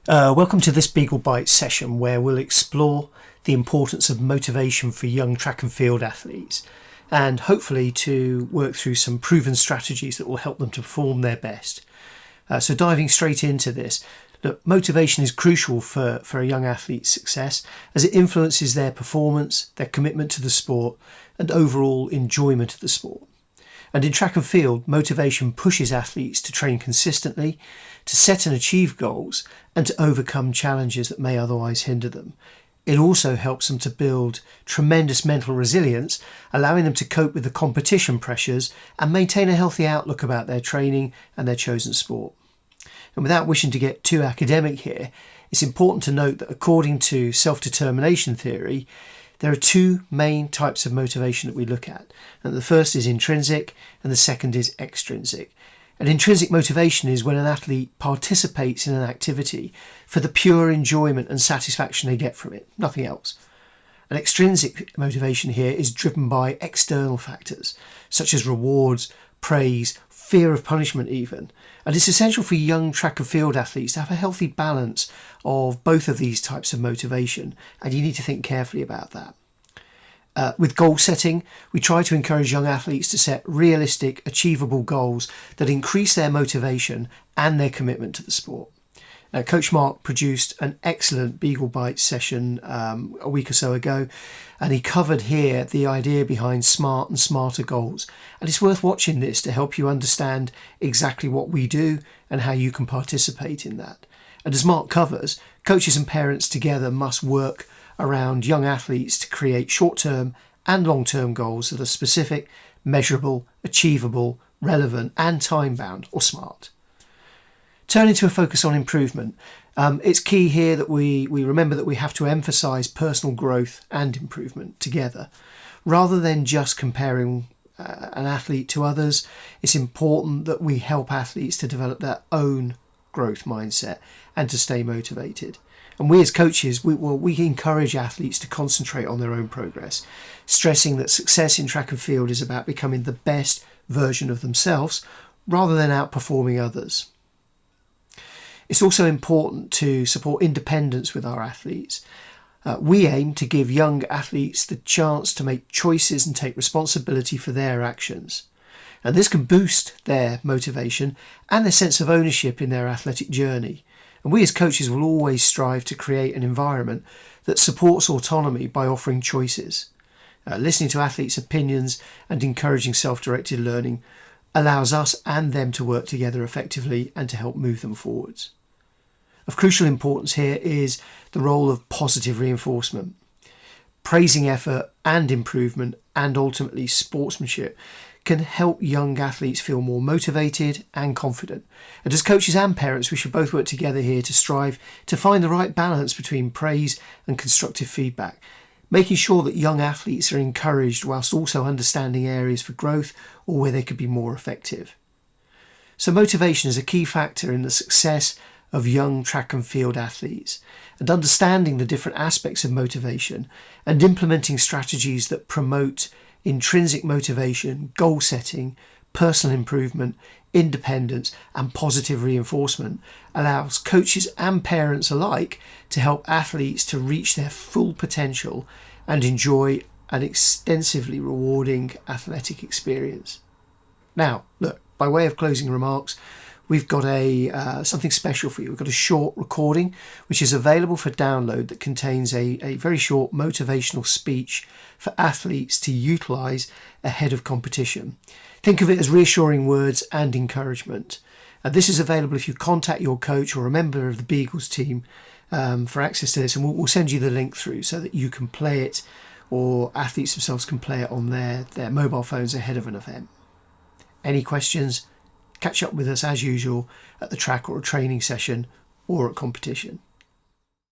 Welcome to this Beagle Bites session where we'll explore the importance of motivation for young track and field athletes and hopefully to work through some proven strategies that will help them to perform their best. So diving straight into this, look, motivation is crucial for a young athlete's success as it influences their performance, their commitment to the sport and overall enjoyment of the sport. And in track and field, motivation pushes athletes to train consistently, to set and achieve goals, and to overcome challenges that may otherwise hinder them. It also helps them to build tremendous mental resilience, allowing them to cope with the competition pressures and maintain a healthy outlook about their training and their chosen sport. And without wishing to get too academic here, it's important to note that according to self-determination theory, there are two main types of motivation that we look at. And the first is intrinsic and the second is extrinsic. And intrinsic motivation is when an athlete participates in an activity for the pure enjoyment and satisfaction they get from it, nothing else. And extrinsic motivation here is driven by external factors, such as rewards, praise, fear of punishment even. And it's essential for young track and field athletes to have a healthy balance of both of these types of motivation, and you need to think carefully about that. With goal setting, we try to encourage young athletes to set realistic, achievable goals that increase their motivation and their commitment to the sport. Coach Mark produced an excellent Beagle Bites session a week or so ago, and he covered here the idea behind smart and smarter goals. And it's worth watching this to help you understand exactly what we do and how you can participate in that. And as Mark covers, coaches and parents together must work around young athletes to create short-term and long-term goals that are specific, measurable, achievable, relevant and time-bound or smart. Turning to a focus on improvement, it's key here that we remember that we have to emphasise personal growth and improvement together. Rather than just comparing an athlete to others, it's important that we help athletes to develop their own growth mindset and to stay motivated. And we as coaches, we encourage athletes to concentrate on their own progress, stressing that success in track and field is about becoming the best version of themselves rather than outperforming others. It's also important to support independence with our athletes. We aim to give young athletes the chance to make choices and take responsibility for their actions. And this can boost their motivation and their sense of ownership in their athletic journey. And we as coaches will always strive to create an environment that supports autonomy by offering choices. Listening to athletes' opinions and encouraging self-directed learning allows us and them to work together effectively and to help move them forwards. Of crucial importance here is the role of positive reinforcement. Praising effort and improvement and ultimately sportsmanship can help young athletes feel more motivated and confident. And as coaches and parents, we should both work together here to strive to find the right balance between praise and constructive feedback, making sure that young athletes are encouraged whilst also understanding areas for growth or where they could be more effective. So motivation is a key factor in the success of young track and field athletes, and understanding the different aspects of motivation and implementing strategies that promote intrinsic motivation, goal setting, personal improvement, independence and positive reinforcement allows coaches and parents alike to help athletes to reach their full potential and enjoy an extensively rewarding athletic experience. Now, look, by way of closing remarks, we've got something special for you. We've got a short recording which is available for download that contains a very short motivational speech for athletes to utilise ahead of competition. Think of it as reassuring words and encouragement. This is available if you contact your coach or a member of the Beagles team for access to this, and we'll send you the link through so that you can play it or athletes themselves can play it on their mobile phones ahead of an event. Any questions? Catch up with us as usual at the track or a training session or at competition.